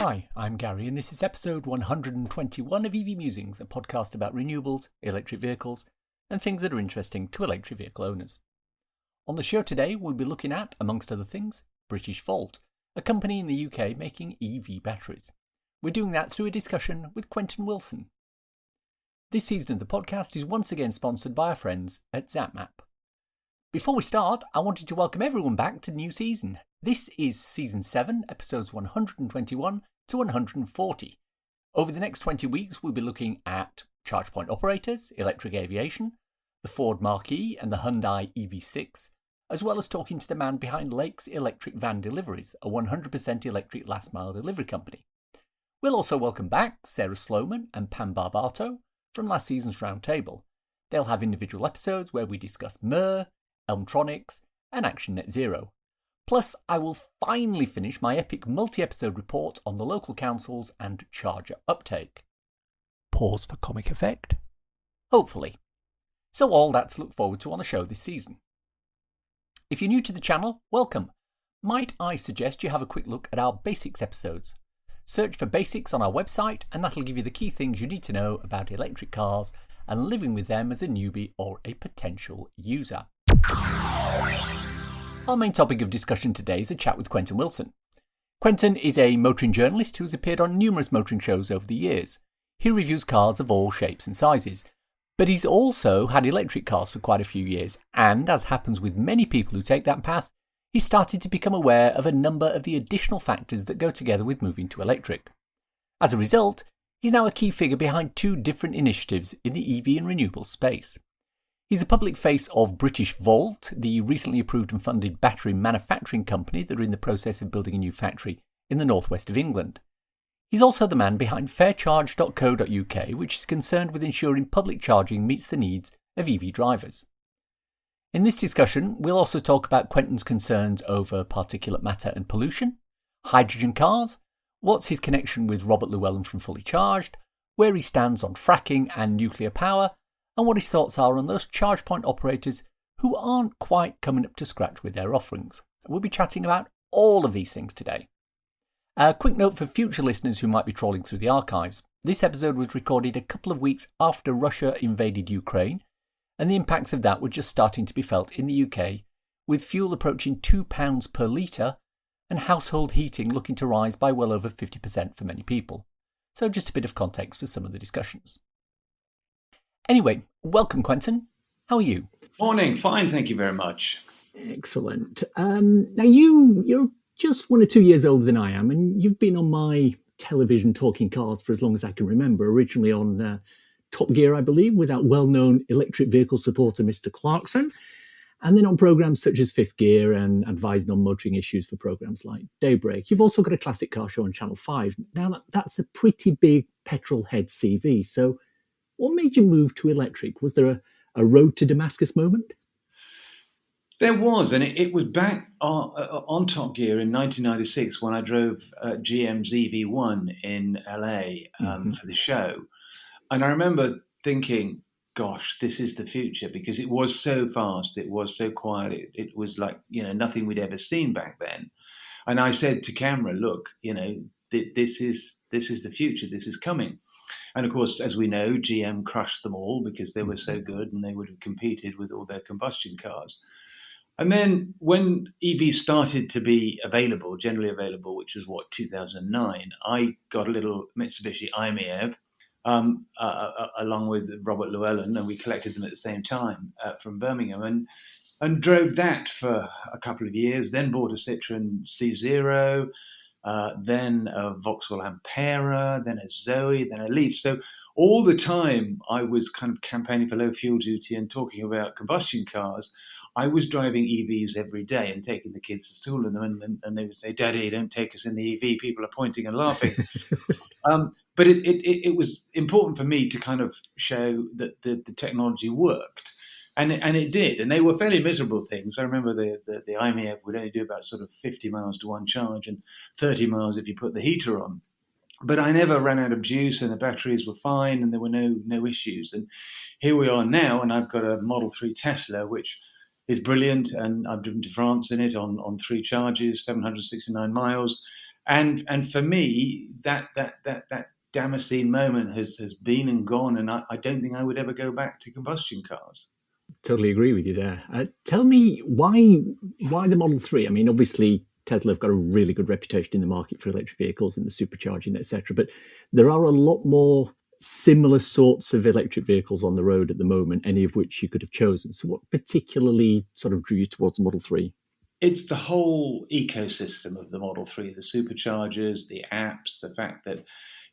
Hi, I'm Gary, and this is episode 121 of EV Musings, a podcast about renewables, electric vehicles, and things that are interesting to electric vehicle owners. On the show today, we'll be looking at, amongst other things, British Volt, a company in the UK making EV batteries. We're doing that through a discussion with Quentin Wilson. This season of the podcast is once again sponsored by our friends at ZapMap. Before we start, I wanted to welcome everyone back to the new season. This is Season 7, episodes 121 to 140. Over the next 20 weeks, we'll be looking at charge point operators, electric aviation, the Ford Marquis and the Hyundai EV6, as well as talking to the man behind Lake's Electric Van Deliveries, a 100% electric last-mile delivery company. We'll also welcome back Sarah Sloman and Pam Barbato from last season's roundtable. They'll have individual episodes where we discuss MER, Elmtronics, and Action Net Zero. Plus, I will finally finish my epic multi-episode report on the local councils and charger uptake. Pause for comic effect. Hopefully. So all that to look forward to on the show this season. If you're new to the channel, welcome. Might I suggest you have a quick look at our Basics episodes. Search for Basics on our website and that'll give you the key things you need to know about electric cars and living with them as a newbie or a potential user. Our main topic of discussion today is a chat with Quentin Wilson. Quentin is a motoring journalist who has appeared on numerous motoring shows over the years. He reviews cars of all shapes and sizes, but he's also had electric cars for quite a few years, and as happens with many people who take that path, he started to become aware of a number of the additional factors that go together with moving to electric. As a result, he's now a key figure behind two different initiatives in the EV and renewables space. He's a public face of British Volt, the recently approved and funded battery manufacturing company that are in the process of building a new factory in the northwest of England. He's also the man behind faircharge.co.uk, which is concerned with ensuring public charging meets the needs of EV drivers. In this discussion, we'll also talk about Quentin's concerns over particulate matter and pollution, hydrogen cars, what's his connection with Robert Llewellyn from Fully Charged, where he stands on fracking and nuclear power, and what his thoughts are on those charge point operators who aren't quite coming up to scratch with their offerings. We'll be chatting about all of these things today. A quick note for future listeners who might be trawling through the archives. This episode was recorded a couple of weeks after Russia invaded Ukraine, and the impacts of that were just starting to be felt in the UK, with fuel approaching £2 per litre and household heating looking to rise by well over 50% for many people. So just a bit of context for some of the discussions. Anyway, welcome Quentin. How are you? Morning, fine, thank you very much. Excellent. Now you're just 1 or 2 years older than I am, and you've been on my television talking cars for as long as I can remember, originally on Top Gear, I believe, with that well-known electric vehicle supporter, Mr. Clarkson, and then on programmes such as Fifth Gear and advising on motoring issues for programmes like Daybreak. You've also got a classic car show on Channel 5. Now, that's a pretty big petrol head CV, so what made you move to electric? Was there a road to Damascus moment? There was, and it was back on Top Gear in 1996 when I drove GM's EV1 in LA for the show. And I remember thinking, gosh, this is the future, because it was so fast, it was so quiet, it was like, nothing we'd ever seen back then. And I said to camera, look, this is the future, this is coming. And of course, as we know, GM crushed them all because they were so good and they would have competed with all their combustion cars. And then when EVs started to be available, generally available, which was 2009, I got a little Mitsubishi IMEV along with Robert Llewellyn, and we collected them at the same time from Birmingham and drove that for a couple of years, then bought a Citroen C0, then a Vauxhall Ampera, then a Zoe, then a Leaf. So all the time I was kind of campaigning for low fuel duty and talking about combustion cars. I was driving EVs every day and taking the kids to school in them, and they would say, "Daddy, don't take us in the EV." People are pointing and laughing. But it was important for me to kind of show that the technology worked. And it did. And they were fairly miserable things. I remember the IMEV would only do about sort of 50 miles to one charge and 30 miles if you put the heater on. But I never ran out of juice and the batteries were fine and there were no issues. And here we are now, and I've got a Model 3 Tesla, which is brilliant. And I've driven to France in it on 3 charges, 769 miles. And for me, that Damascene moment has been and gone, and I don't think I would ever go back to combustion cars. Totally agree with you there. Tell me why the Model 3? I mean, obviously Tesla have got a really good reputation in the market for electric vehicles and the supercharging, etc. But there are a lot more similar sorts of electric vehicles on the road at the moment, any of which you could have chosen. So what particularly sort of drew you towards the Model 3? It's the whole ecosystem of the Model 3, the superchargers, the apps, the fact that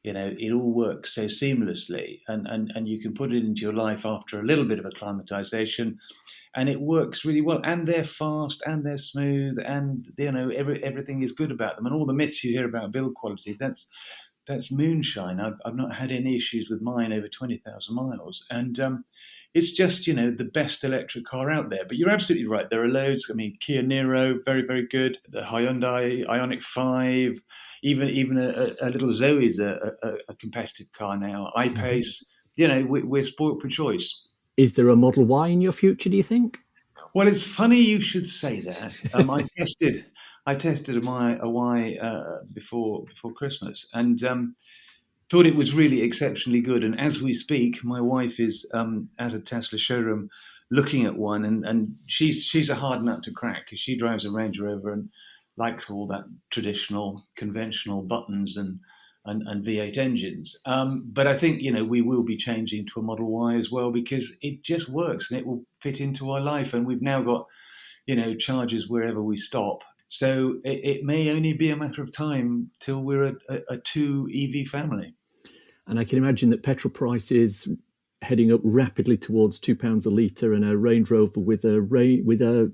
it all works so seamlessly, and you can put it into your life after a little bit of acclimatization, and it works really well. And they're fast, and they're smooth, and everything is good about them. And all the myths you hear about build quality, that's moonshine. I've not had any issues with mine over 20,000 miles, and it's just the best electric car out there. But you're absolutely right. There are loads. I mean, Kia Niro, very very good. The Hyundai Ioniq 5, even a little Zoe's a competitive car now. iPace. We're spoilt for choice. Is there a Model Y in your future, do you think? Well, it's funny you should say that. I tested a Y before Christmas, and thought it was really exceptionally good. And as we speak, my wife is at a Tesla showroom looking at one, and she's a hard nut to crack because she drives a Range Rover and likes all that traditional, conventional buttons and V8 engines. But I think we will be changing to a Model Y as well because it just works and it will fit into our life. And we've now got chargers wherever we stop. So it may only be a matter of time till we're a 2 EV family. And I can imagine that petrol prices heading up rapidly towards £2 a litre, and a Range Rover with a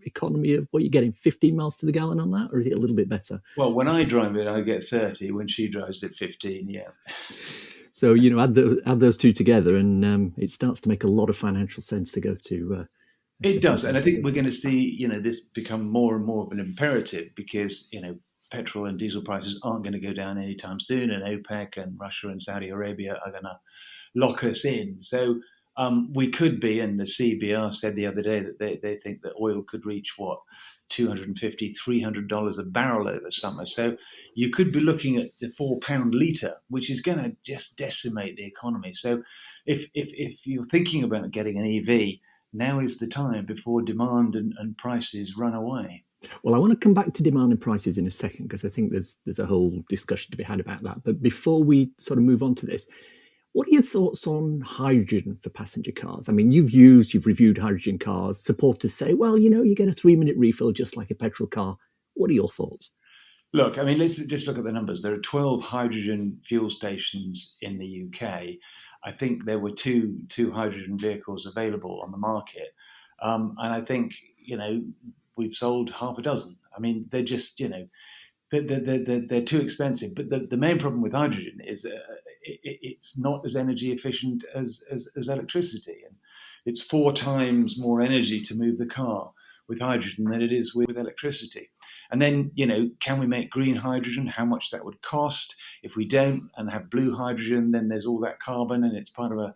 economy of what you're getting 15 miles to the gallon on that, or is it a little bit better? Well, when I drive it, I get 30. When she drives it, 15. Yeah. So add those two together, and it starts to make a lot of financial sense to go to. It does, and I think we're going to see this become more and more of an imperative because petrol and diesel prices aren't going to go down anytime soon, and OPEC and Russia and Saudi Arabia are going to lock us in. So we could be, and the CBR said the other day that they think that oil could reach $250, $300 a barrel over summer. So you could be looking at the £4 litre, which is going to just decimate the economy. So if you're thinking about getting an EV, now is the time before demand and prices run away. Well, I want to come back to demand and prices in a second because I think there's a whole discussion to be had about that. But before we sort of move on to this, what are your thoughts on hydrogen for passenger cars? I mean, you've reviewed hydrogen cars. Supporters say, well, you get a 3-minute refill just like a petrol car. What are your thoughts? Look, I mean, let's just look at the numbers. There are 12 hydrogen fuel stations in the UK. I think there were two hydrogen vehicles available on the market. And I think, we've sold half a dozen. I mean, they're just, they're too expensive. But the main problem with hydrogen is it's not as energy efficient as electricity. And it's 4 times more energy to move the car with hydrogen than it is with electricity. And then, can we make green hydrogen? How much that would cost? If we don't and have blue hydrogen, then there's all that carbon and it's part of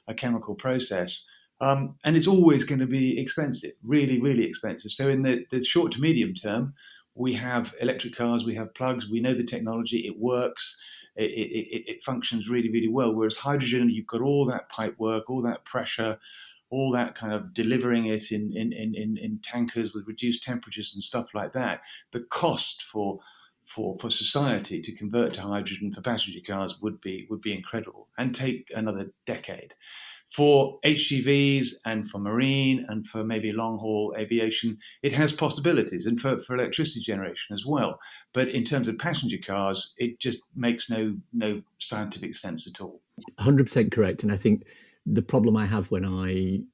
a chemical process. And it's always going to be expensive, really, really expensive. So in the short to medium term, we have electric cars, we have plugs, we know the technology, it works, it functions really, really well. Whereas hydrogen, you've got all that pipe work, all that pressure, all that kind of delivering it in tankers with reduced temperatures and stuff like that. The cost for society to convert to hydrogen for passenger cars would be incredible and take another decade. For HGVs and for marine and for maybe long-haul aviation, it has possibilities, and for electricity generation as well. But in terms of passenger cars, it just makes no scientific sense at all. 100% correct. And I think the problem I have when you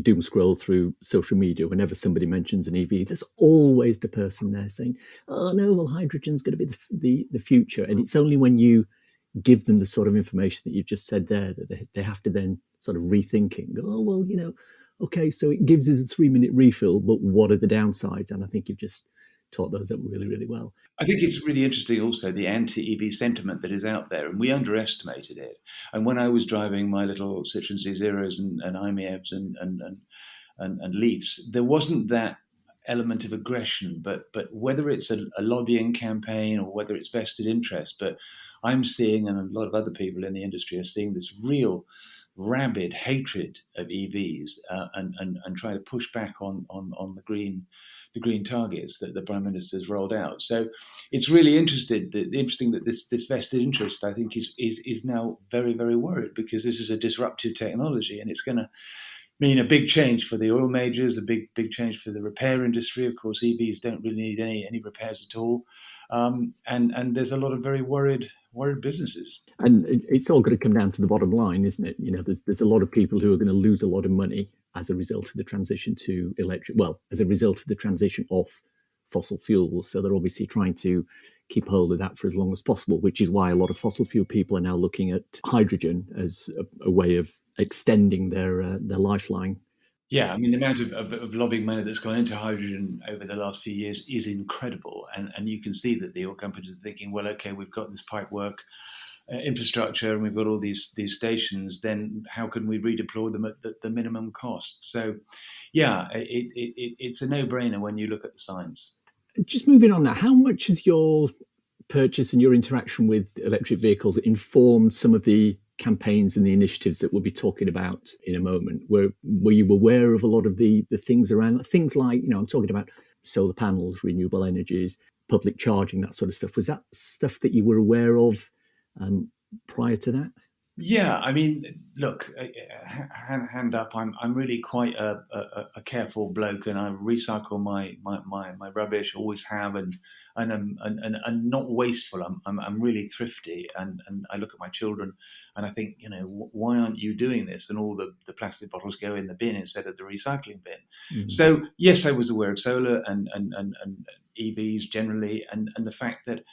doom scroll through social media, whenever somebody mentions an EV, there's always the person there saying, oh no, well, hydrogen's going to be the future. And it's only when you give them the sort of information that you've just said there that they have to then sort of rethinking, oh, well, okay, so it gives us a 3-minute refill, but what are the downsides? And I think you've just taught those up really, really well. I think it's really interesting also the anti-EV sentiment that is out there, and we underestimated it. And when I was driving my little Citroen C0s and IMEVs and Leafs, there wasn't that element of aggression, but whether it's a lobbying campaign or whether it's vested interest, but I'm seeing, and a lot of other people in the industry are seeing, this real rabid hatred of EVs, and trying to push back on the green targets that the Prime Minister has rolled out. So it's really interesting that this vested interest, I think, is now very, very worried, because this is a disruptive technology, and it's going to mean a big change for the oil majors, a big change for the repair industry. Of course, EVs don't really need any repairs at all, and there's a lot of very worried businesses. And it's all going to come down to the bottom line, isn't it? There's a lot of people who are going to lose a lot of money as a result of the transition to electric. Well, as a result of the transition off fossil fuels. So they're obviously trying to keep hold of that for as long as possible, which is why a lot of fossil fuel people are now looking at hydrogen as a way of extending their lifeline. Yeah, I mean, the amount of lobbying money that's gone into hydrogen over the last few years is incredible. And you can see that the oil companies are thinking, well, okay, we've got this pipework infrastructure and we've got all these stations, then how can we redeploy them at the minimum cost? So, yeah, it's a no-brainer when you look at the science. Just moving on now, how much has your purchase and your interaction with electric vehicles informed some of the campaigns and the initiatives that we'll be talking about in a moment? Were you aware of a lot of the things around, things like, I'm talking about solar panels, renewable energies, public charging, that sort of stuff? Was that stuff that you were aware of prior to that? Yeah, I mean, look, hand up. I'm really quite a careful bloke, and I recycle my rubbish. Always have, and not wasteful. I'm really thrifty, and I look at my children, and I think, why aren't you doing this? And all the plastic bottles go in the bin instead of the recycling bin. Mm-hmm. So yes, I was aware of solar and EVs generally, and the fact that,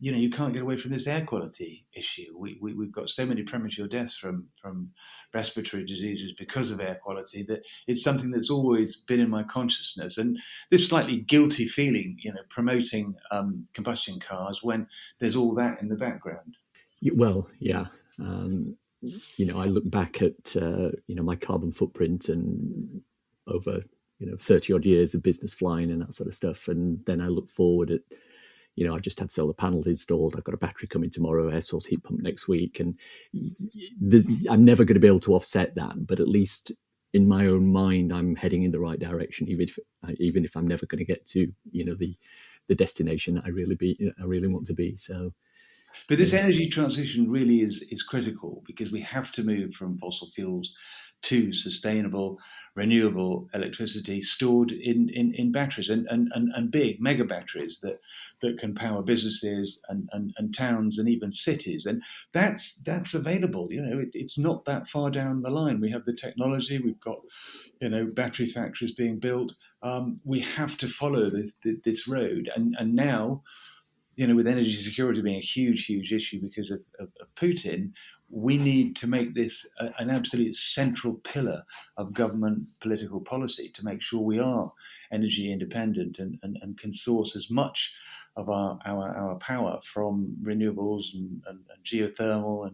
you can't get away from this air quality issue. We've got so many premature deaths from respiratory diseases because of air quality that it's something that's always been in my consciousness. And this slightly guilty feeling, promoting combustion cars when there's all that in the background. Well, yeah. I look back at, my carbon footprint and over, 30 odd years of business flying and that sort of stuff. And then I look forward at, I've just had solar panels installed. I've got a battery coming tomorrow, air source heat pump next week. And I'm never going to be able to offset that. But at least in my own mind, I'm heading in the right direction, even if I'm never going to get to, the destination that I really want to be. So, but this energy transition really is critical, because we have to move from fossil fuels to sustainable, renewable electricity stored in batteries and big mega batteries that can power businesses and towns and even cities. And that's available. It's not that far down the line. We have the technology. We've got, battery factories being built. We have to follow this road. And now, with energy security being a huge issue because of Putin, we need to make this an absolute central pillar of government political policy to make sure we are energy independent and can source as much of our power from renewables and geothermal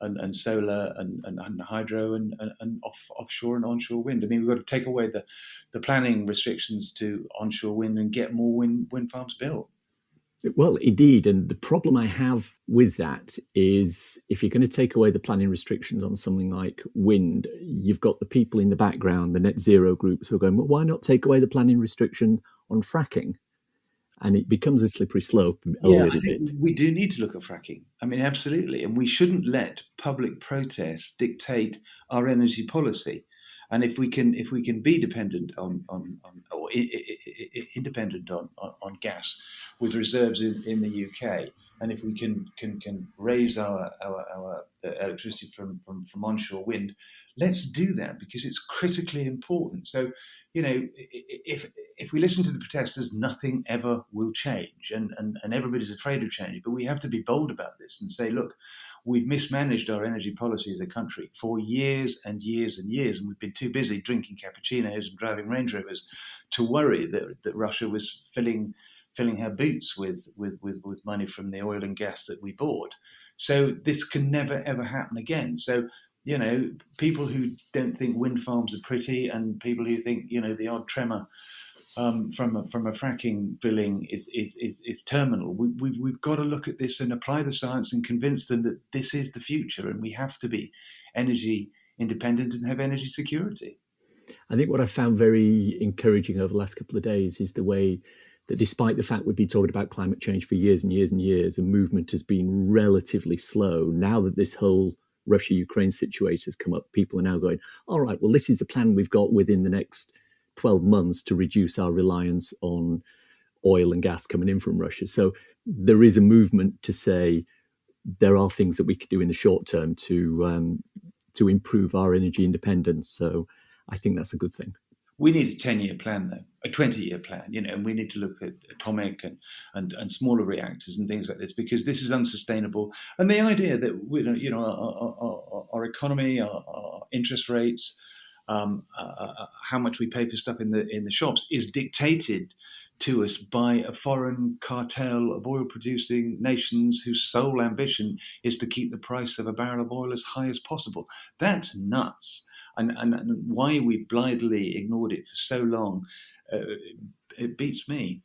and solar and hydro and offshore and onshore wind. I mean, we've got to take away the planning restrictions to onshore wind and get more wind farms built. Well, indeed. And the problem I have with that is, if you're going to take away the planning restrictions on something like wind, you've got the people in the background, the net zero groups, who are going, well, why not take away the planning restriction on fracking? And it becomes a slippery slope a little bit. We do need to look at fracking. I mean, absolutely. And we shouldn't let public protest dictate our energy policy. And if we can be dependent on or independent on gas with reserves in the UK, and if we can raise our electricity from onshore wind, let's do that, because it's critically important. So, if we listen to the protesters, nothing ever will change, and everybody's afraid of change. But we have to be bold about this and say, look, we've mismanaged our energy policy as a country for years and years and years, and we've been too busy drinking cappuccinos and driving Range Rovers to worry that Russia was filling her boots with money from the oil and gas that we bought. So this can never ever happen again. So, people who don't think wind farms are pretty, and people who think, the odd tremor from a fracking drilling is terminal. We've got to look at this and apply the science and convince them that this is the future, and we have to be energy independent and have energy security. I think what I found very encouraging over the last couple of days is the way that, despite the fact we've been talking about climate change for years and years and years, and movement has been relatively slow, now that this whole Russia-Ukraine situation has come up, people are now going, all right, well, this is the plan we've got within the next 12 months to reduce our reliance on oil and gas coming in from Russia. So there is a movement to say there are things that we could do in the short term to improve our energy independence. So I think that's a good thing. We need a 10-year plan, though, a 20-year plan, and we need to look at atomic and smaller reactors and things like this, because this is unsustainable. And the idea that our economy, our interest rates, how much we pay for stuff in the shops is dictated to us by a foreign cartel of oil-producing nations whose sole ambition is to keep the price of a barrel of oil as high as possible. That's nuts. And why we blithely ignored it for so long, it beats me.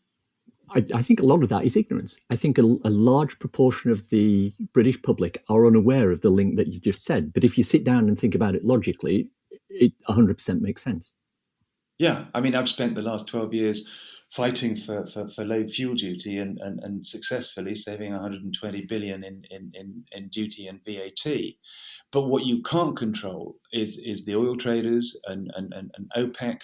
I think a lot of that is ignorance. I think a large proportion of the British public are unaware of the link that you just said. But if you sit down and think about it logically, it 100% makes sense. Yeah, I mean, I've spent the last 12 years fighting for low fuel duty and successfully saving 120 billion in duty and VAT. But what you can't control is the oil traders and OPEC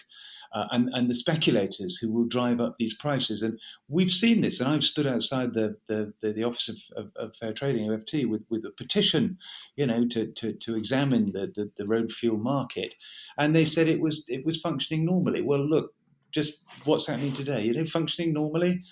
and the speculators who will drive up these prices. And we've seen this. And I've stood outside the Office of Fair Trading, OFT, with a petition, to examine the road fuel market. And they said it was functioning normally. Well, look, just what's happening today, functioning normally.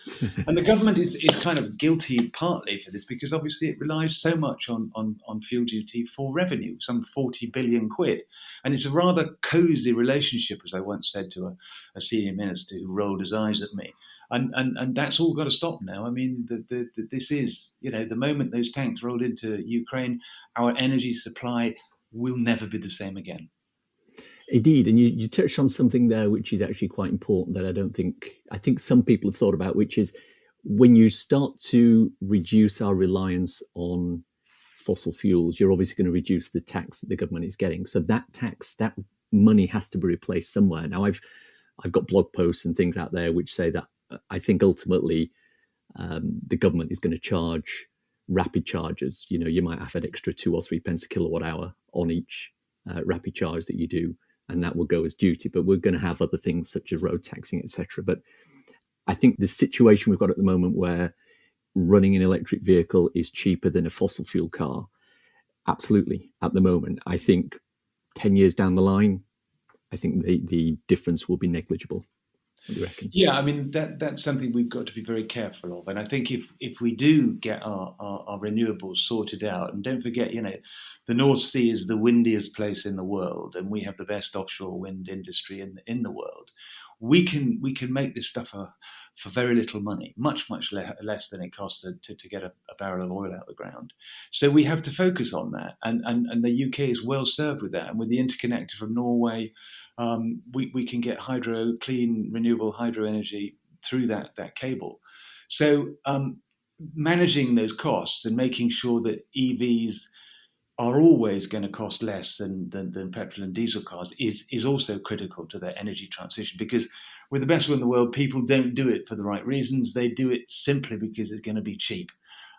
And the government is kind of guilty partly for this, because obviously it relies so much on fuel duty for revenue, some 40 billion quid. And it's a rather cosy relationship, as I once said to a senior minister who rolled his eyes at me. And that's all got to stop now. I mean, this is, the moment those tanks rolled into Ukraine, our energy supply will never be the same again. Indeed, and you touched on something there which is actually quite important that I think some people have thought about, which is when you start to reduce our reliance on fossil fuels, you're obviously going to reduce the tax that the government is getting. So that money has to be replaced somewhere. Now, I've got blog posts and things out there which say that I think ultimately the government is going to charge rapid charges. You might have an extra 2 or 3 pence a kilowatt hour on each rapid charge that you do, and that will go as duty. But we're going to have other things such as road taxing, etc. But I think the situation we've got at the moment, where running an electric vehicle is cheaper than a fossil fuel car, absolutely, at the moment. I think 10 years down the line, I think the difference will be negligible. What do you reckon? Yeah, I mean, that's something we've got to be very careful of. And I think if we do get our renewables sorted out, and don't forget, the North Sea is the windiest place in the world, and we have the best offshore wind industry in the world. We can make this stuff for very little money, much less than it costs to get a barrel of oil out of the ground. So we have to focus on that, and the UK is well served with that. And with the interconnector from Norway, we can get clean, renewable hydro energy through that cable. So managing those costs and making sure that EVs are always going to cost less than petrol and diesel cars is also critical to their energy transition, because we're the best one in the world. People don't do it for the right reasons. They do it simply because it's going to be cheap.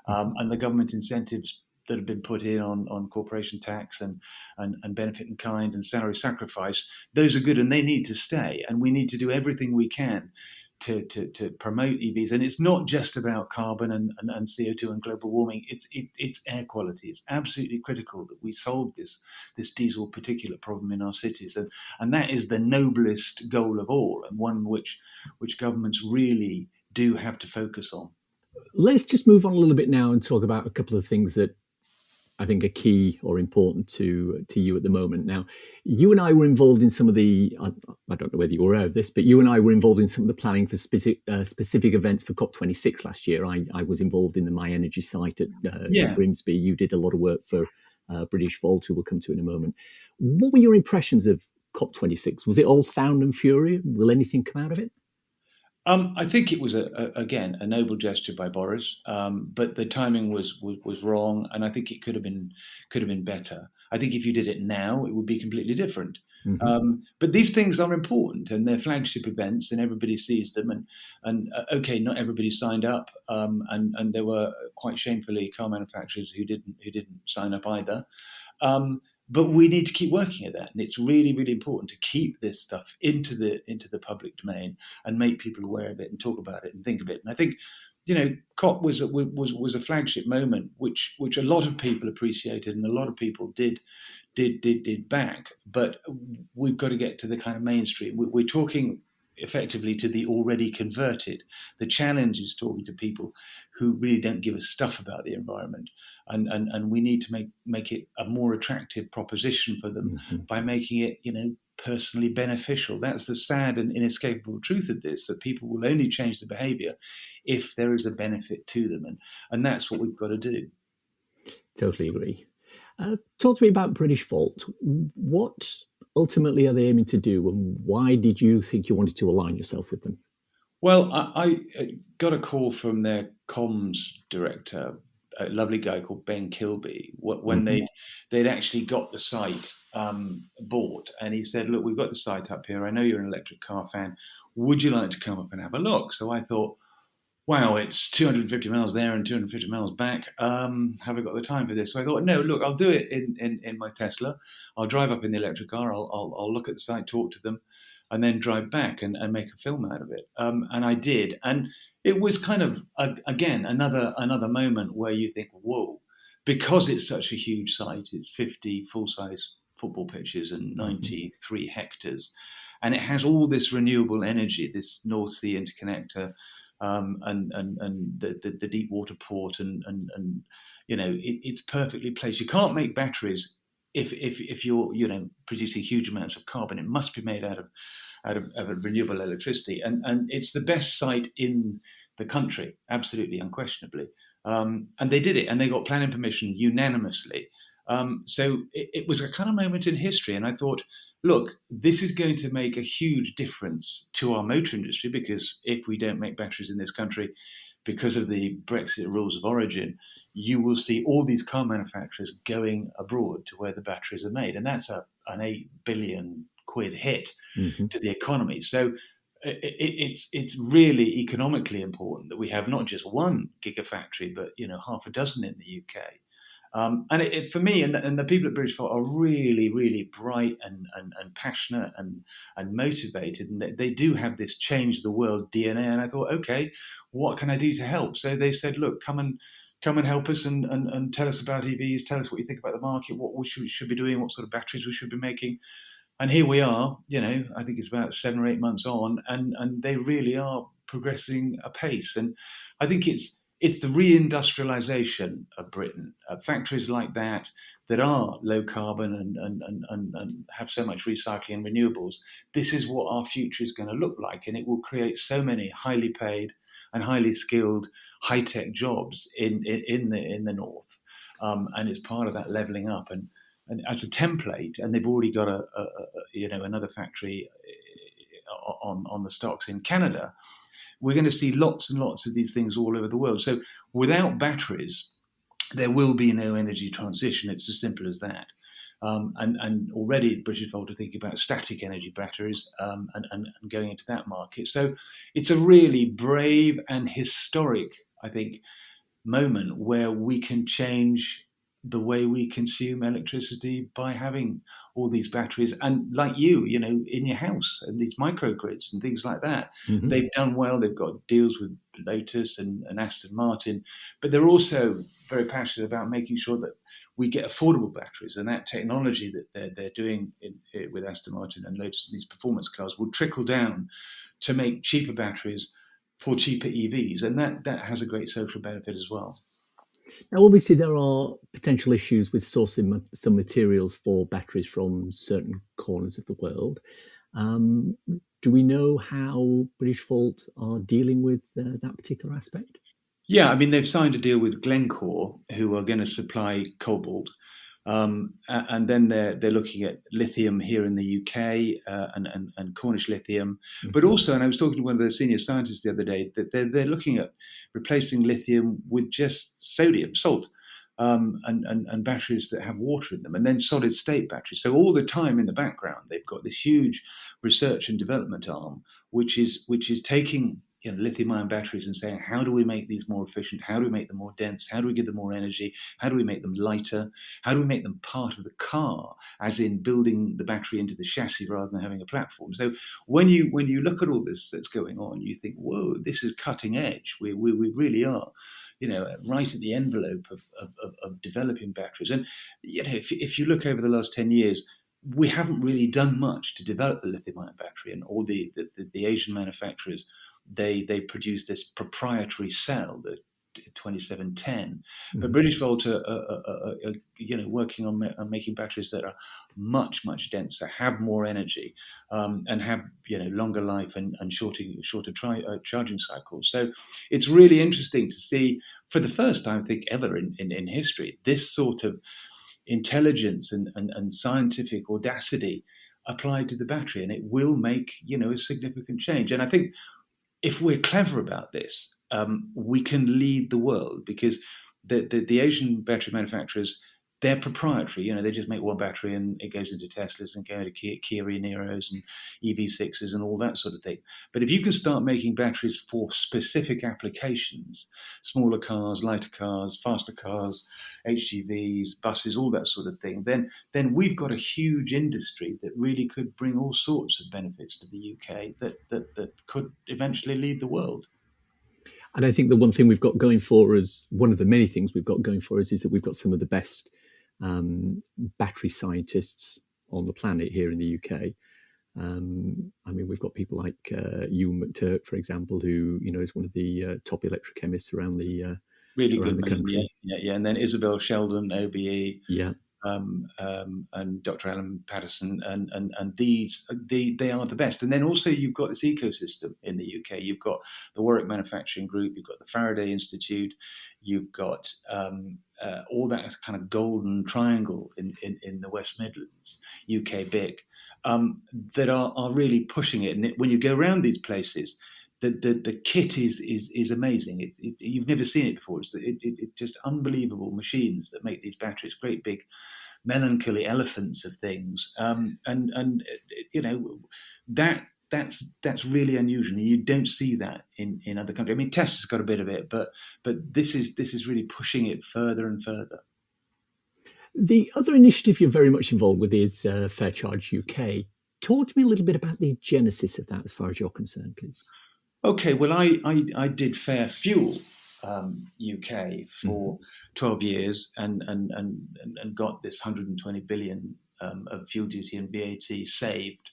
And the government incentives that have been put in on corporation tax and benefit in kind and salary sacrifice, those are good and they need to stay. And we need to do everything we can to promote EVs. And it's not just about carbon and CO2 and global warming. It's air quality. It's absolutely critical that we solve this diesel particulate problem in our cities. And that is the noblest goal of all, and one which governments really do have to focus on. Let's just move on a little bit now and talk about a couple of things that I think are key or important to you at the moment. Now, you and I were involved in some of the, I don't know whether you were aware of this, but you and I were involved in some of the planning for specific events for COP26 last year. I was involved in the My Energy site at Grimsby. You did a lot of work for British Volt, who we'll come to in a moment. What were your impressions of COP26? Was it all sound and fury? Will anything come out of it? I think it was again a noble gesture by Boris, but the timing was wrong, and I think it could have been better. I think if you did it now, it would be completely different. Mm-hmm. But these things are important, and they're flagship events, and everybody sees them. And okay, not everybody signed up, and there were quite shamefully car manufacturers who didn't sign up either. Um, but we need to keep working at that, and it's really, really important to keep this stuff into the public domain and make people aware of it and talk about it and think of it. And I think, COP was a flagship moment, which a lot of people appreciated and a lot of people did back. But we've got to get to the kind of mainstream. We're talking effectively to the already converted. The challenge is talking to people who really don't give a stuff about the environment. And we need to make it a more attractive proposition for them by making it, personally beneficial. That's the sad and inescapable truth of this, that people will only change the behavior if there is a benefit to them. And that's what we've got to do. Totally agree. Talk to me about Britishvolt. What ultimately are they aiming to do, and why did you think you wanted to align yourself with them? Well, I got a call from their comms director, a lovely guy called Ben Kilby, when they'd actually got the site bought, and he said, "Look, we've got the site up here. I know you're an electric car fan. Would you like to come up and have a look?" So I thought, wow, it's 250 miles there and 250 miles back. Have I got the time for this? So I thought, no, look, I'll do it in my Tesla. I'll drive up in the electric car. I'll look at the site, talk to them, and then drive back and make a film out of it. And I did. And it was kind of, again, another moment where you think, whoa, because it's such a huge site, it's 50 full-size football pitches and 93 hectares. And it has all this renewable energy, this North Sea interconnector, and the deep water port, and it's perfectly placed. You can't make batteries if you're producing huge amounts of carbon. It must be made out of renewable electricity, and it's the best site in the country, absolutely, unquestionably. And they did it, and they got planning permission unanimously. So it was a kind of moment in history, and I thought, look, this is going to make a huge difference to our motor industry, because if we don't make batteries in this country because of the Brexit rules of origin, you will see all these car manufacturers going abroad to where the batteries are made. And that's an 8 billion quid hit to the economy. So it's really economically important that we have not just one gigafactory, but half a dozen in the UK. And for me, and the people at Britishvolt are really, really bright and passionate and motivated, and they do have this change the world DNA. And I thought, okay, what can I do to help? So they said, look, come and help us and tell us about EVs, tell us what you think about the market, what we should be doing, what sort of batteries we should be making. And here we are, I think it's about 7 or 8 months on, and they really are progressing apace. And I think it's the reindustrialization of Britain. Factories like that are low carbon and have so much recycling and renewables. This is what our future is going to look like, and it will create so many highly paid and highly skilled high-tech jobs in the north. And it's part of that leveling up. And as a template, and they've already got another factory on the stocks in Canada. We're going to see lots and lots of these things all over the world. So without batteries, there will be no energy transition. It's as simple as that. And already Britishvolt are thinking about static energy batteries and going into that market. So it's a really brave and historic, I think, moment where we can change the way we consume electricity by having all these batteries, and like in your house, and these microgrids and things like that. They've done well. They've got deals with Lotus and Aston Martin, but they're also very passionate about making sure that we get affordable batteries, and that technology that they're doing with Aston Martin and Lotus, these performance cars, will trickle down to make cheaper batteries for cheaper EVs, and that has a great social benefit as well. Now, obviously, there are potential issues with sourcing some materials for batteries from certain corners of the world. Do we know how Britishvolt are dealing with that particular aspect? Yeah, I mean, they've signed a deal with Glencore, who are going to supply cobalt. And then they're looking at lithium here in the UK, and Cornish lithium, but also, and I was talking to one of the senior scientists the other day, that they're looking at replacing lithium with just sodium, salt, and batteries that have water in them, and then solid state batteries. So all the time in the background, they've got this huge research and development arm, which is taking lithium-ion batteries and saying, how do we make these more efficient? How do we make them more dense? How do we give them more energy? How do we make them lighter? How do we make them part of the car, as in building the battery into the chassis rather than having a platform? So when you look at all this that's going on, you think, whoa, this is cutting edge. We really are, right at the envelope of developing batteries. And if you look over the last 10 years, we haven't really done much to develop the lithium-ion battery, and all the Asian manufacturers, they produce this proprietary cell, the 2710. But British Volt are working on making batteries that are much denser, have more energy, and have longer life and shorter charging cycles. So it's really interesting to see, for the first time, I think, ever in history, this sort of intelligence and scientific audacity applied to the battery, and it will make a significant change. And I think if we're clever about this, we can lead the world, because the Asian battery manufacturers, they're proprietary. They just make one battery and it goes into Teslas and go into Kia Niros and EV6s and all that sort of thing. But if you can start making batteries for specific applications, smaller cars, lighter cars, faster cars, HGVs, buses, all that sort of thing, then we've got a huge industry that really could bring all sorts of benefits to the UK that could eventually lead the world. And I think the one thing we've got going for us, one of the many things we've got going for us, is that we've got some of the best battery scientists on the planet here in the UK. We've got people like Ewan McTurk, for example, who is one of the top electrochemists around the really around good the country. Yeah. And then Isabel Sheldon, OBE. Yeah. And Dr. Alan Patterson, and they are the best. And then also you've got this ecosystem in the UK. You've got the Warwick Manufacturing Group, you've got the Faraday Institute, you've got all that kind of golden triangle in the West Midlands, UK BIC, that are really pushing it. And when you go around these places, the kit is amazing. You've never seen it before. It's just unbelievable machines that make these batteries, great big melancholy elephants of things. That's really unusual. You don't see that in other countries. I mean, Tesla's got a bit of it, but this is really pushing it further and further. The other initiative you're very much involved with is Fair Charge UK. Talk to me a little bit about the genesis of that, as far as you're concerned, please. Okay, well, I did Fair Fuel UK for 12 years and got this 120 billion of fuel duty and VAT saved.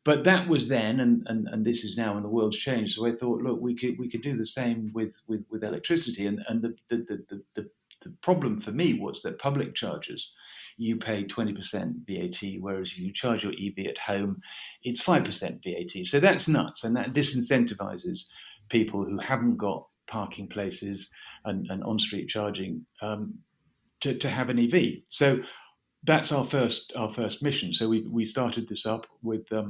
But that was then, and this is now, and the world's changed. So I thought, look, we could do the same with electricity. And the problem for me was that public chargers, you pay 20% VAT, whereas if you charge your EV at home, it's 5% VAT. So that's nuts, and that disincentivizes people who haven't got parking places and on-street charging to have an EV. So that's our first mission. So we started this up with a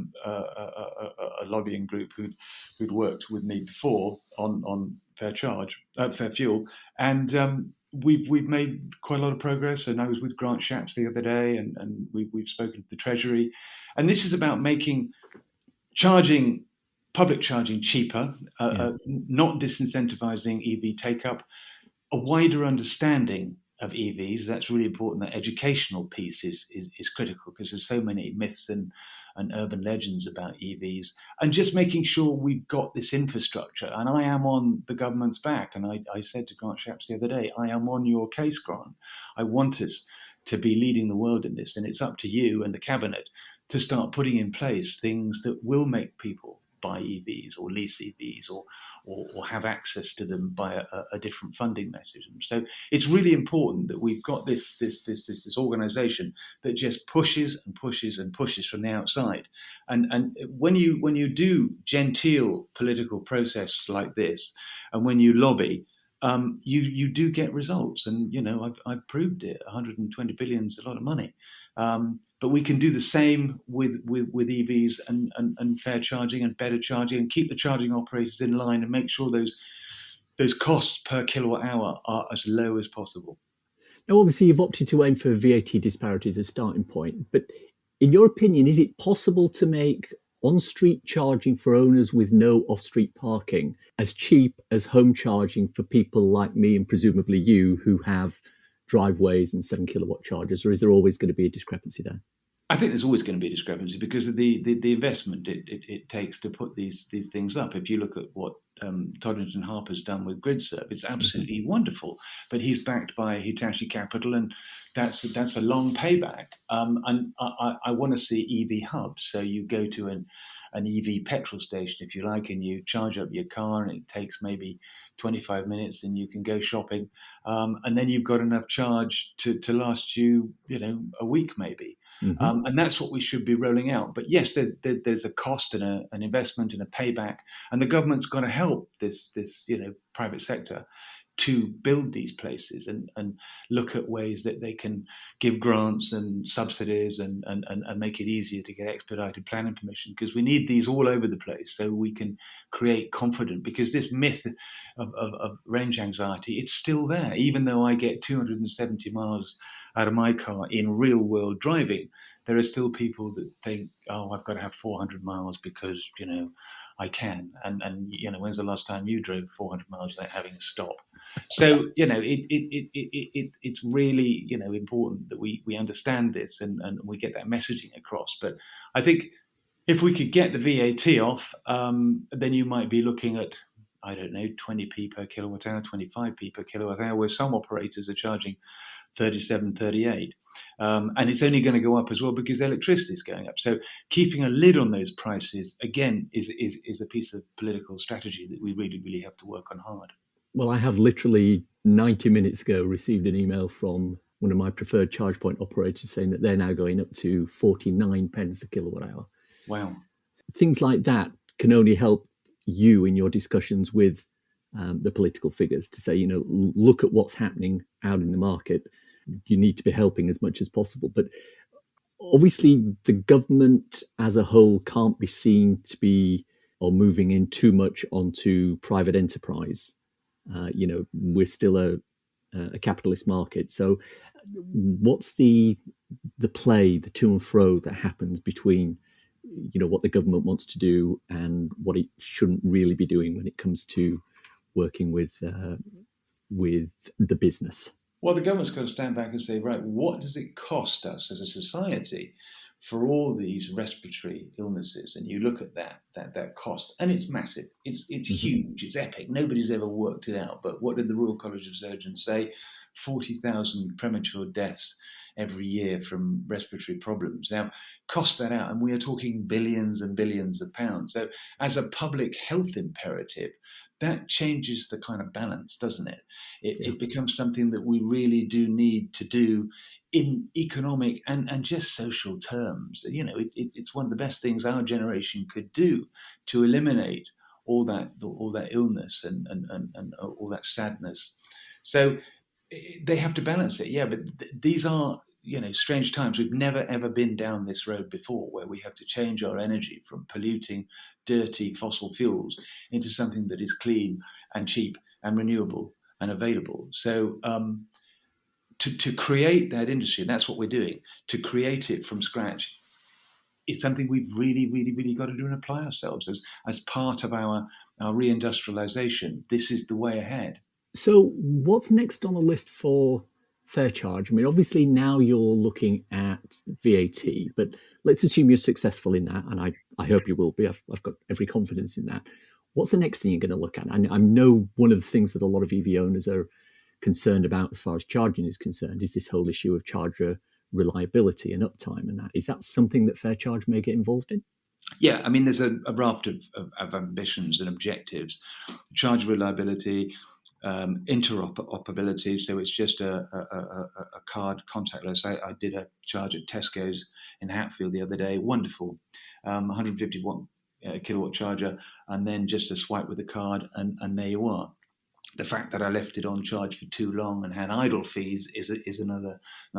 lobbying group who'd worked with me before on Fair Fuel, and we've made quite a lot of progress. And I was with Grant Shapps the other day, and we've spoken to the Treasury, and this is about making public charging cheaper, not disincentivizing EV take-up, a wider understanding of EVs. That's really important. That educational piece is critical, because there's so many myths and urban legends about EVs, and just making sure we've got this infrastructure. And I am on the government's back. And I said to Grant Shapps the other day, I am on your case, Grant. I want us to be leading the world in this. And it's up to you and the cabinet to start putting in place things that will make people buy EVs or lease EVs or have access to them by a different funding mechanism. So it's really important that we've got this organisation that just pushes and pushes and pushes from the outside. And when you do genteel political process like this, and when you lobby, you do get results. And, I've proved it. 120 billion is a lot of money. But we can do the same with EVs and fair charging and better charging, and keep the charging operators in line and make sure those costs per kilowatt hour are as low as possible. Now, obviously, you've opted to aim for VAT disparity as a starting point, but in your opinion, is it possible to make on-street charging for owners with no off-street parking as cheap as home charging for people like me and presumably you who have driveways and 7 kilowatt chargers, or is there always going to be a discrepancy there? I think there's always going to be a discrepancy because of the investment it takes to put these things up. If you look at what Toddington Harper's done with GridServe, it's absolutely wonderful. But he's backed by Hitachi Capital, and that's a long payback. And I want to see EV hubs. So you go to an EV petrol station, if you like, and you charge up your car, and it takes maybe 25 minutes, and you can go shopping, and then you've got enough charge to last you, a week maybe. Mm-hmm. And that's what we should be rolling out. But yes, there's a cost and an investment and a payback, and the government's got to help this private sector to build these places and look at ways that they can give grants and subsidies and make it easier to get expedited planning permission, because we need these all over the place so we can create confidence, because this myth of range anxiety, it's still there. Even though I get 270 miles out of my car in real world driving, there are still people that think, oh, I've got to have 400 miles because, I can. And when's the last time you drove 400 miles without having to stop? So, it's really, important that we understand this and we get that messaging across. But I think if we could get the VAT off, then you might be looking at, I don't know, 20p per kilowatt hour, 25p per kilowatt hour, where some operators are charging 37, 38. And it's only going to go up as well because electricity is going up. So keeping a lid on those prices, again, is a piece of political strategy that we really, really have to work on hard. Well, I have literally 90 minutes ago received an email from one of my preferred charge point operators saying that they're now going up to 49 pence a kilowatt hour. Wow. Things like that can only help you in your discussions with the political figures to say, look at what's happening out in the market. You need to be helping as much as possible. But obviously, the government as a whole can't be seen to be or moving in too much onto private enterprise. We're still a capitalist market. So what's the play, the to and fro that happens between, what the government wants to do and what it shouldn't really be doing when it comes to working with the business? Well, the government's got to stand back and say, right, what does it cost us as a society for all these respiratory illnesses? And you look at that cost, and it's massive. It's huge. It's epic. Nobody's ever worked it out. But what did the Royal College of Surgeons say? 40,000 premature deaths every year from respiratory problems. Now, cost that out, and we are talking billions and billions of pounds. So as a public health imperative, that changes the kind of balance, doesn't it? It becomes something that we really do need to do in economic and just social terms. It's one of the best things our generation could do to eliminate all that illness and all that sadness. So they have to balance it. Yeah, but these are strange times. We've never ever been down this road before, where we have to change our energy from polluting, dirty fossil fuels into something that is clean and cheap and renewable and available. So to create that industry, and that's what we're doing, to create it from scratch, is something we've really, really, really got to do and apply ourselves as part of our reindustrialization. This is the way ahead. So what's next on the list for fair charge? I mean, obviously now you're looking at VAT, but let's assume you're successful in that, and I hope you will be. I've got every confidence in that. What's the next thing you're going to look at? I know one of the things that a lot of EV owners are concerned about as far as charging is concerned is this whole issue of charger reliability and uptime and that. Is that something that fair charge may get involved in? Yeah, I mean, there's a raft of ambitions and objectives. Charge reliability, interoperability, so it's just a card contactless. I did a charge at Tesco's in Hatfield the other day. Wonderful, 150 watt kilowatt charger, and then just a swipe with the card, and there you are. The fact that I left it on charge for too long and had idle fees is another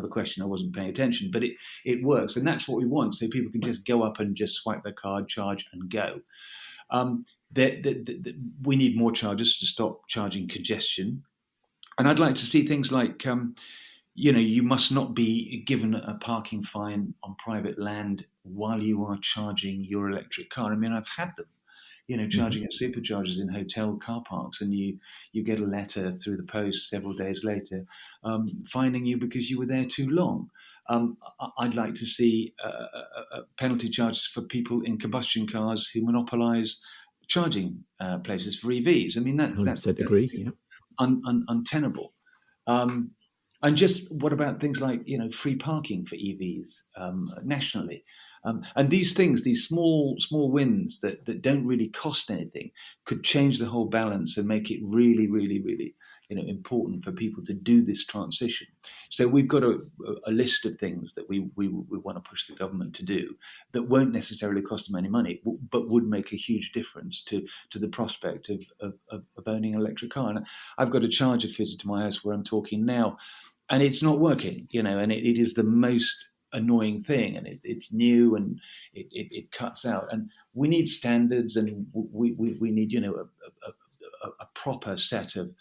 question. I wasn't paying attention, but it works, and that's what we want. So people can just go up and just swipe their card, charge, and go. Um, we need more chargers to stop charging congestion, and I'd like to see things like you must not be given a parking fine on private land while you are charging your electric car. I mean, I've had them, charging at superchargers in hotel car parks, and you get a letter through the post several days later, fining you because you were there too long. I'd like to see penalty charges for people in combustion cars who monopolise charging places for EVs. I mean, that's 100% agree. Yeah. Untenable. And just what about things like free parking for EVs nationally? And these things, these small wins that don't really cost anything, could change the whole balance and make it really, really, really important for people to do this transition. So we've got a list of things that we want to push the government to do that won't necessarily cost them any money, but would make a huge difference to the prospect of owning an electric car. And I've got a charger fitted to my house where I'm talking now, and it's not working, and it is the most annoying thing, and it's new, and it cuts out. And we need standards, and we need a proper set of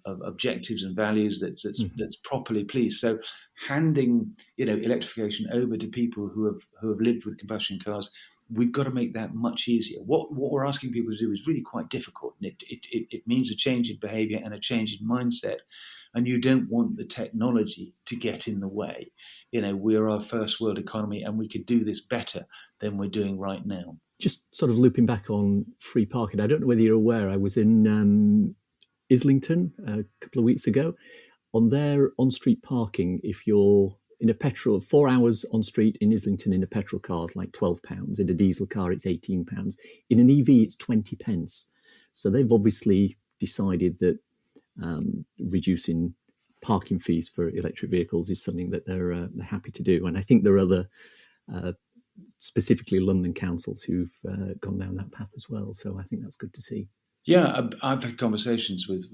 objectives and values that's properly policed. So handing electrification over to people who have lived with combustion cars, we've got to make that much easier. What we're asking people to do is really quite difficult, and it means a change in behaviour and a change in mindset. And you don't want the technology to get in the way. We're our first world economy, and we could do this better than we're doing right now. Just sort of looping back on free parking, I don't know whether you're aware, I was in Islington a couple of weeks ago. On their on-street parking, if you're in a petrol, 4 hours on street in Islington in a petrol car is like £12. In a diesel car, it's £18. In an EV, it's 20 pence. So they've obviously decided that reducing parking fees for electric vehicles is something that they're happy to do. And I think there are other, specifically London councils, who've gone down that path as well. So I think that's good to see. Yeah, I've had conversations with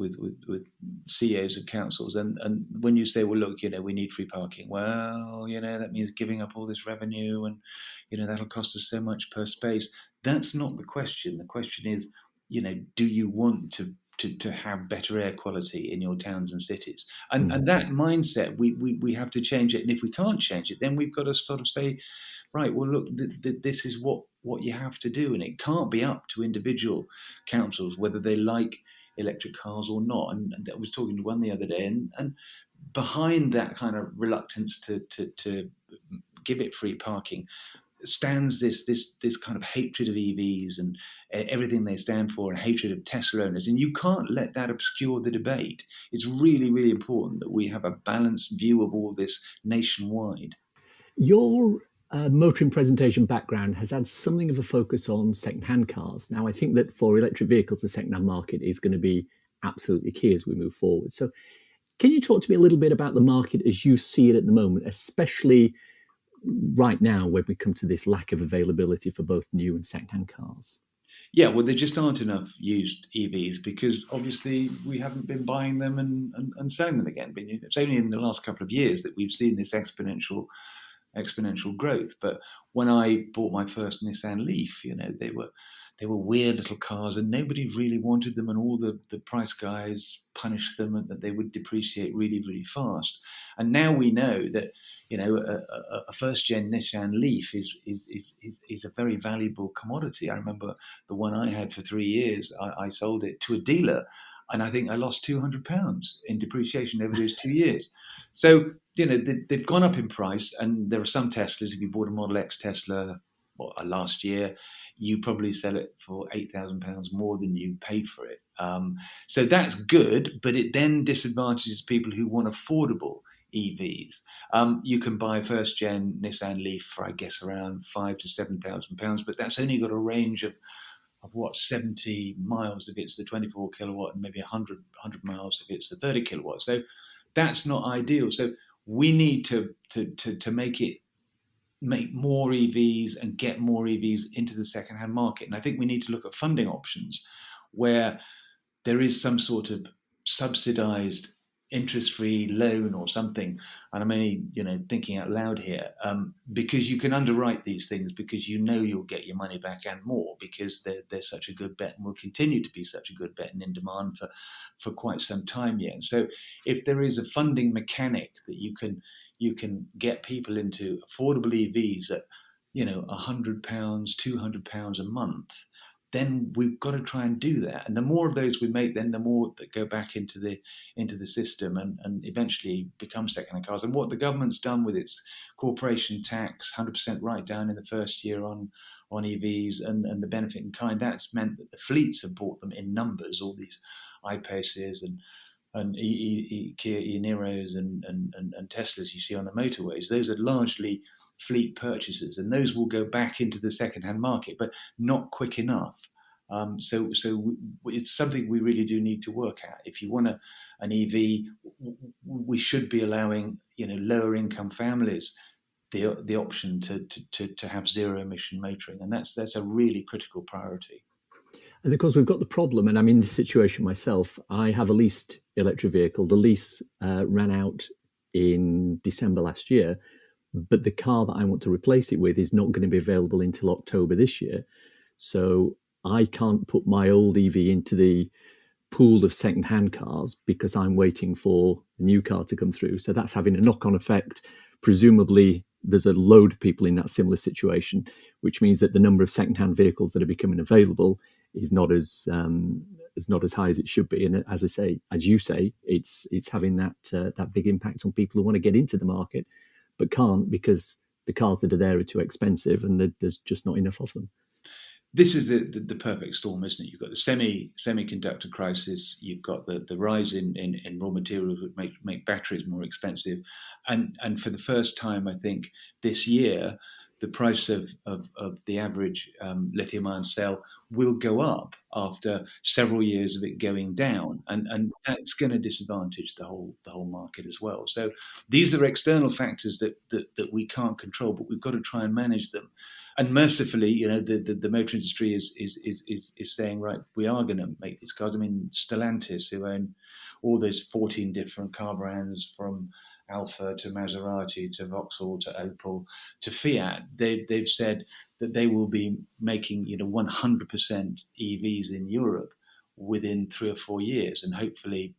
CEOs of councils, and when you say, well, look, we need free parking, well, that means giving up all this revenue, and that'll cost us so much per space. That's not the question. The question is, do you want to have better air quality in your towns and cities? And that mindset, we have to change it. And if we can't change it, then we've got to sort of say, right, well, look, this is what you have to do. And it can't be up to individual councils whether they like electric cars or not. And I was talking to one the other day, and behind that kind of reluctance to give it free parking stands this kind of hatred of EVs and everything they stand for, and hatred of Tesla owners. And you can't let that obscure the debate. It's really, really important that we have a balanced view of all this nationwide. Your motoring presentation background has had something of a focus on second-hand cars. Now, I think that for electric vehicles, the second-hand market is going to be absolutely key as we move forward. So can you talk to me a little bit about the market as you see it at the moment, especially right now when we come to this lack of availability for both new and second-hand cars? Yeah, well, there just aren't enough used EVs because obviously we haven't been buying them and selling them again. It's only in the last couple of years that we've seen this exponential growth. But when I bought my first Nissan Leaf, they were weird little cars, and nobody really wanted them, and all the price guys punished them, and that they would depreciate really, really fast. And now we know that a first gen Nissan Leaf is a very valuable commodity. I remember the one I had for 3 years. I sold it to a dealer, and I think I lost £200 in depreciation over those 2 years. So they've gone up in price, and there are some Teslas. If you bought a Model X Tesla last year, you probably sell it for £8,000 more than you paid for it. So that's good, but it then disadvantages people who want affordable EVs. You can buy a first-gen Nissan Leaf for, I guess, around £5,000 to £7,000, but that's only got a range of 70 miles if it's the 24 kilowatt, and maybe 100 miles if it's the 30 kilowatt. So that's not ideal. So we need to make more EVs and get more EVs into the second-hand market. And I think we need to look at funding options where there is some sort of subsidised interest-free loan or something, and I'm only thinking out loud here, because you can underwrite these things because you'll get your money back and more, because they're such a good bet and will continue to be such a good bet and in demand for quite some time yet. And so if there is a funding mechanic that you can get people into affordable EVs at £100, £200 a month, then we've got to try and do that. And the more of those we make, then the more that go back into the system and eventually become second-hand cars. And what the government's done with its corporation tax, 100% write down in the first year on EVs and the benefit in kind, that's meant that the fleets have bought them in numbers, all these I-Paces and Kia e-Niros and Teslas you see on the motorways. Those are largely fleet purchases, and those will go back into the second-hand market, but not quick enough. So it's something we really do need to work at. If you want an EV, we should be allowing lower-income families the option to have zero-emission motoring, and that's a really critical priority. And of course, we've got the problem, and I'm in this situation myself. I have a leased electric vehicle. The lease ran out in December last year, but the car that I want to replace it with is not going to be available until October this year. So I can't put my old EV into the pool of second-hand cars because I'm waiting for a new car to come through. So that's having a knock-on effect. Presumably, there's a load of people in that similar situation, which means that the number of second-hand vehicles that are becoming available is not as high as it should be. And as you say, it's having that big impact on people who want to get into the market but can't because the cars that are there are too expensive and there's just not enough of them. This is the perfect storm, isn't it? You've got the semiconductor crisis, you've got the rise in raw materials that make batteries more expensive, and for the first time, I think this year, the price of the average lithium-ion cell will go up after several years of it going down, and that's going to disadvantage the whole market as well. So these are external factors that we can't control, but we've got to try and manage them. And mercifully, the motor industry is saying, right, we are going to make these cars. I mean, Stellantis, who own all those 14 different car brands from Alfa to Maserati to Vauxhall to Opel to Fiat, they've said that they will be making 100% EVs in Europe within 3 or 4 years, and hopefully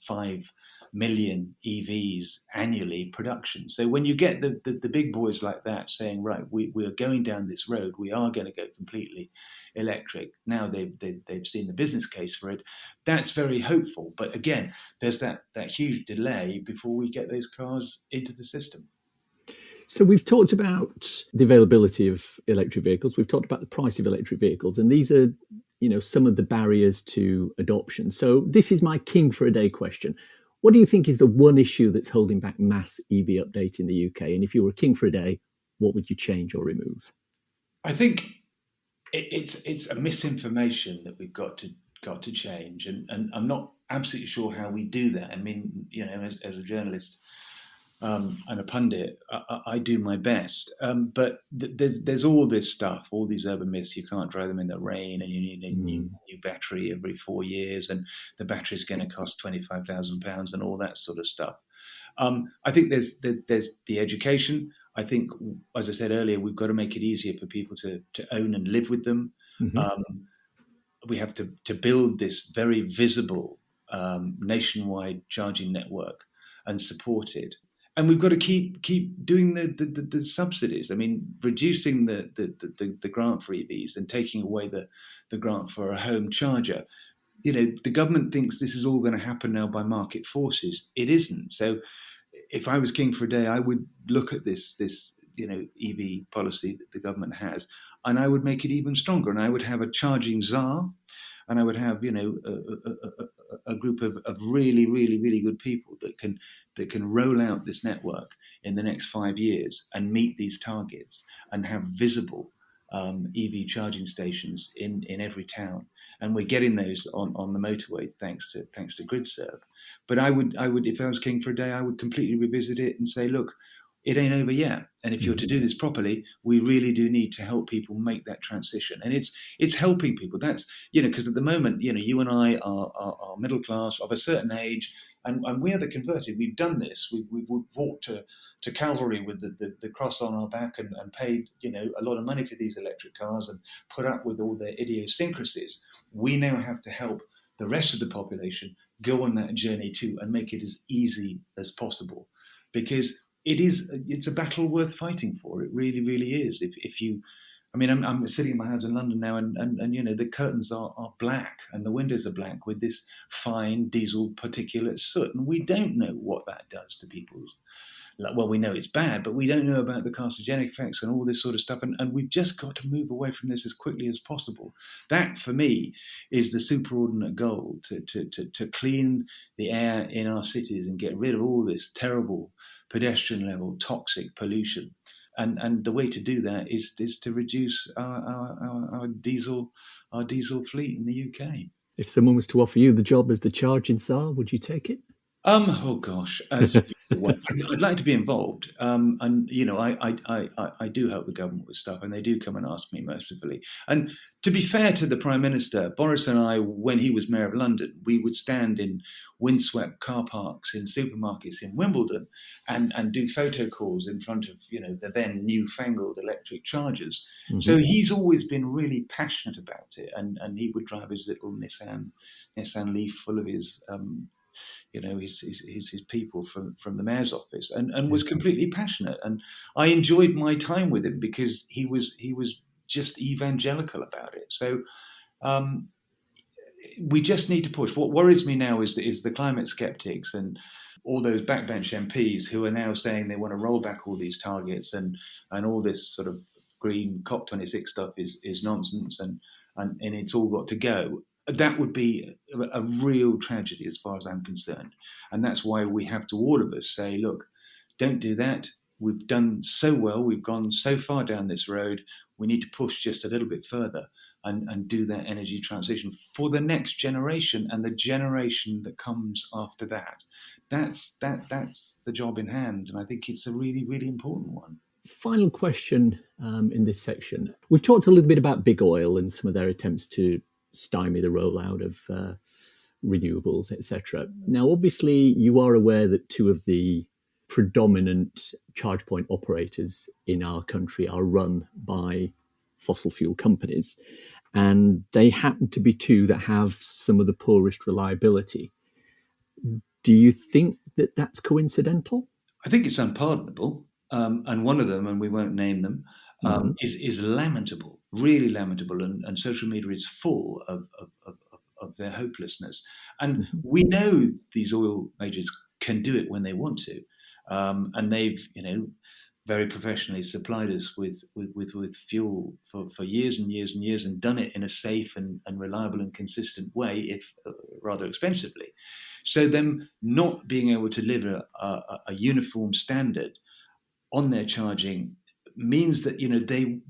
5 million EVs annually production. So when you get the big boys like that saying, right, we are going down this road, we are going to go completely electric. Now they've seen the business case for it. That's very hopeful. But again, there's that huge delay before we get those cars into the system. So we've talked about the availability of electric vehicles. We've talked about the price of electric vehicles, and these are, some of the barriers to adoption. So this is my king for a day question. What do you think is the one issue that's holding back mass EV update in the UK? And if you were a king for a day, what would you change or remove? I think it's a misinformation that we've got to change, and I'm not absolutely sure how we do that. I mean, as a journalist and a pundit, I do my best, but there's all this stuff, all these urban myths. You can't drive them in the rain, and you need a new battery every 4 years, and the battery's going to cost £25,000 and all that sort of stuff. I think there's the education. I think, as I said earlier, we've got to make it easier for people to own and live with them. Mm-hmm. We have to build this very visible nationwide charging network and support it. And we've got to keep doing the subsidies. I mean, reducing the grant for EVs and taking away the grant for a home charger. The government thinks this is all going to happen now by market forces. It isn't. So if I was king for a day, I would look at this EV policy that the government has, and I would make it even stronger. And I would have a charging czar, and I would have a group of really, really, really good people that can roll out this network in the next 5 years and meet these targets and have visible EV charging stations in every town. And we're getting those on the motorways thanks to GridServe. But I would, if I was king for a day, I would completely revisit it and say, look, it ain't over yet. And if you're to do this properly, we really do need to help people make that transition. And it's helping people. That's, because at the moment, you and I are middle class of a certain age, and we are the converted. We've done this. We've walked to Calvary with the cross on our back and paid, a lot of money for these electric cars and put up with all their idiosyncrasies. We now have to help the rest of the population go on that journey too and make it as easy as possible, because it's a battle worth fighting for. It really, really is. I'm sitting in my house in London now, and the curtains are black and the windows are black with this fine diesel particulate soot, and we don't know what that does to people's. Well, we know it's bad, but we don't know about the carcinogenic effects and all this sort of stuff. And we've just got to move away from this as quickly as possible. That, for me, is the superordinate goal, to clean the air in our cities and get rid of all this terrible pedestrian level toxic pollution. And the way to do that is to reduce our diesel fleet in the UK. If someone was to offer you the job as the charging czar, would you take it? Oh gosh, I'd like to be involved, and I do help the government with stuff, and they do come and ask me mercifully. And to be fair to the Prime Minister, Boris and I, when he was Mayor of London, we would stand in windswept car parks in supermarkets in Wimbledon and do photo calls in front of the then newfangled electric chargers. Mm-hmm. So he's always been really passionate about it, and he would drive his little Nissan Leaf full of his. His people from the mayor's office, and was completely passionate. And I enjoyed my time with him because he was just evangelical about it. So we just need to push. What worries me now is the climate skeptics and all those backbench MPs who are now saying they want to roll back all these targets and all this sort of green COP26 stuff is nonsense and it's all got to go. That would be a real tragedy as far as I'm concerned. And that's why we have to, all of us, say, look, don't do that. We've done so well. We've gone so far down this road. We need to push just a little bit further and do that energy transition for the next generation and the generation that comes after that. That's the job in hand. And I think it's a really, really important one. Final question in this section. We've talked a little bit about big oil and some of their attempts to stymie the rollout of renewables, etc. Now, obviously, you are aware that two of the predominant charge point operators in our country are run by fossil fuel companies, and they happen to be two that have some of the poorest reliability. Do you think that that's coincidental? I think it's unpardonable, and one of them, and we won't name them, is lamentable, really lamentable, and social media is full of their hopelessness. And we know these oil majors can do it when they want to, and they've very professionally supplied us with fuel for years and years and years, and done it in a safe and reliable and consistent way, if rather expensively. So them not being able to deliver a uniform standard on their charging means that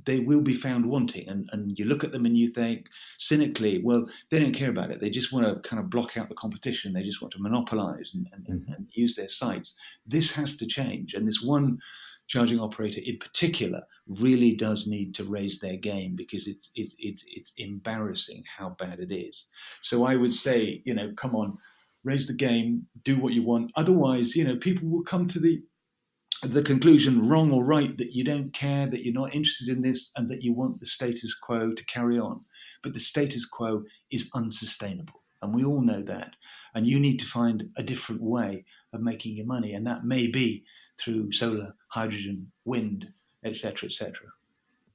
they will be found wanting, and you look at them and you think cynically, well, they don't care about it. They just want to kind of block out the competition. They just want to monopolize and use their sites. This has to change, and this one charging operator in particular really does need to raise their game, because it's embarrassing how bad it is. So I would say, come on, raise the game, do what you want. Otherwise, people will come to the conclusion, wrong or right, that you don't care, that you're not interested in this, and that you want the status quo to carry on. But the status quo is unsustainable, and we all know that. And you need to find a different way of making your money, and that may be through solar, hydrogen, wind, etc., etc.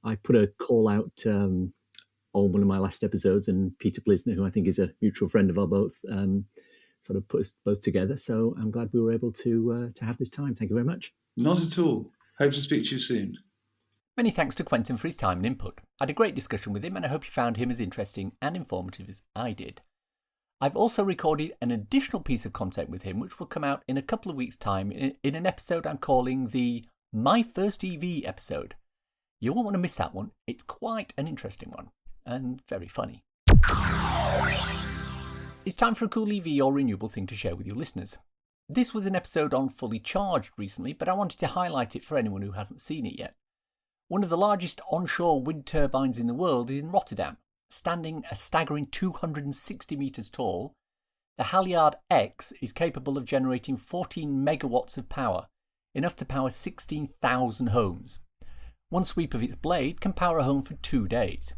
I put a call out on one of my last episodes, and Peter Blisner, who I think is a mutual friend of our both, sort of put us both together. So I'm glad we were able to have this time. Thank you very much. Not at all. Hope to speak to you soon. Many thanks to Quentin for his time and input. I had a great discussion with him, and I hope you found him as interesting and informative as I did. I've also recorded an additional piece of content with him, which will come out in a couple of weeks' time in an episode I'm calling the My First EV episode. You won't want to miss that one. It's quite an interesting one, and very funny. It's time for a cool EV or renewable thing to share with your listeners. This was an episode on Fully Charged recently, but I wanted to highlight it for anyone who hasn't seen it yet. One of the largest onshore wind turbines in the world is in Rotterdam. Standing a staggering 260 metres tall, the Halyard X is capable of generating 14 megawatts of power, enough to power 16,000 homes. One sweep of its blade can power a home for 2 days.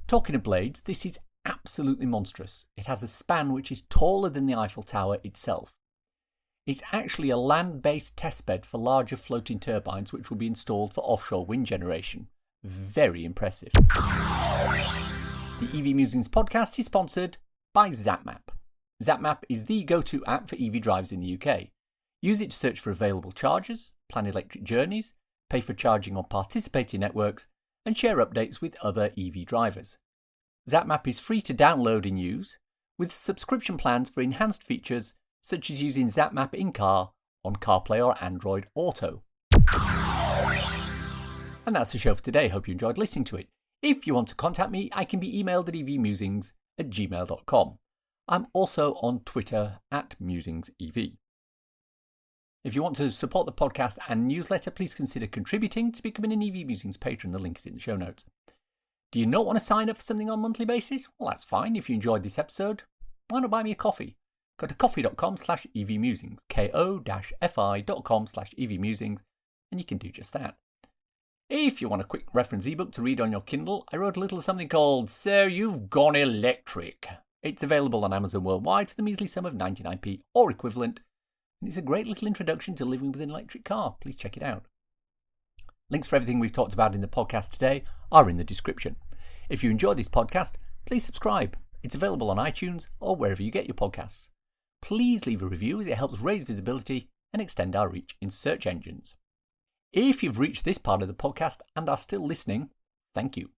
Talking of blades, this is absolutely monstrous. It has a span which is taller than the Eiffel Tower itself. It's actually a land-based testbed for larger floating turbines which will be installed for offshore wind generation. Very impressive. The EV Musings podcast is sponsored by ZapMap. ZapMap is the go-to app for EV drives in the UK. Use it to search for available chargers, plan electric journeys, pay for charging on participating networks, and share updates with other EV drivers. ZapMap is free to download and use, with subscription plans for enhanced features such as using ZapMap in-car on CarPlay or Android Auto. And that's the show for today. Hope you enjoyed listening to it. If you want to contact me, I can be emailed at evmusings@gmail.com. I'm also on Twitter @musingsev. If you want to support the podcast and newsletter, please consider contributing to becoming an EV Musings patron. The link is in the show notes. Do you not want to sign up for something on a monthly basis? Well, that's fine. If you enjoyed this episode, why not buy me a coffee? Go to ko-fi.com/evmusings, ko-fi.com/evmusings, and you can do just that. If you want a quick reference ebook to read on your Kindle, I wrote a little something called So You've Gone Electric. It's available on Amazon worldwide for the measly sum of 99p or equivalent, and it's a great little introduction to living with an electric car. Please check it out. Links for everything we've talked about in the podcast today are in the description. If you enjoyed this podcast, please subscribe. It's available on iTunes or wherever you get your podcasts. Please leave a review as it helps raise visibility and extend our reach in search engines. If you've reached this part of the podcast and are still listening, thank you.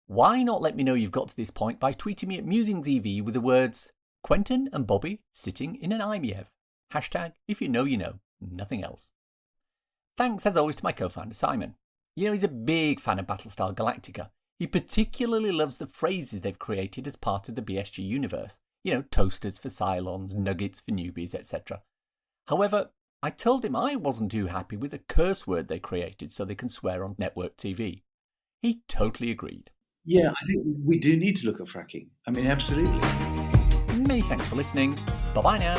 Why not let me know you've got to this point by tweeting me at MusingsEV with the words Quentin and Bobby sitting in an IMEV. Hashtag if you know, nothing else. Thanks as always to my co-founder Simon. He's a big fan of Battlestar Galactica. He particularly loves the phrases they've created as part of the BSG universe. Toasters for Cylons, nuggets for newbies, etc. However, I told him I wasn't too happy with the curse word they created so they can swear on network TV. He totally agreed. Yeah, I think we do need to look at fracking. I mean, absolutely. Many thanks for listening. Bye-bye now.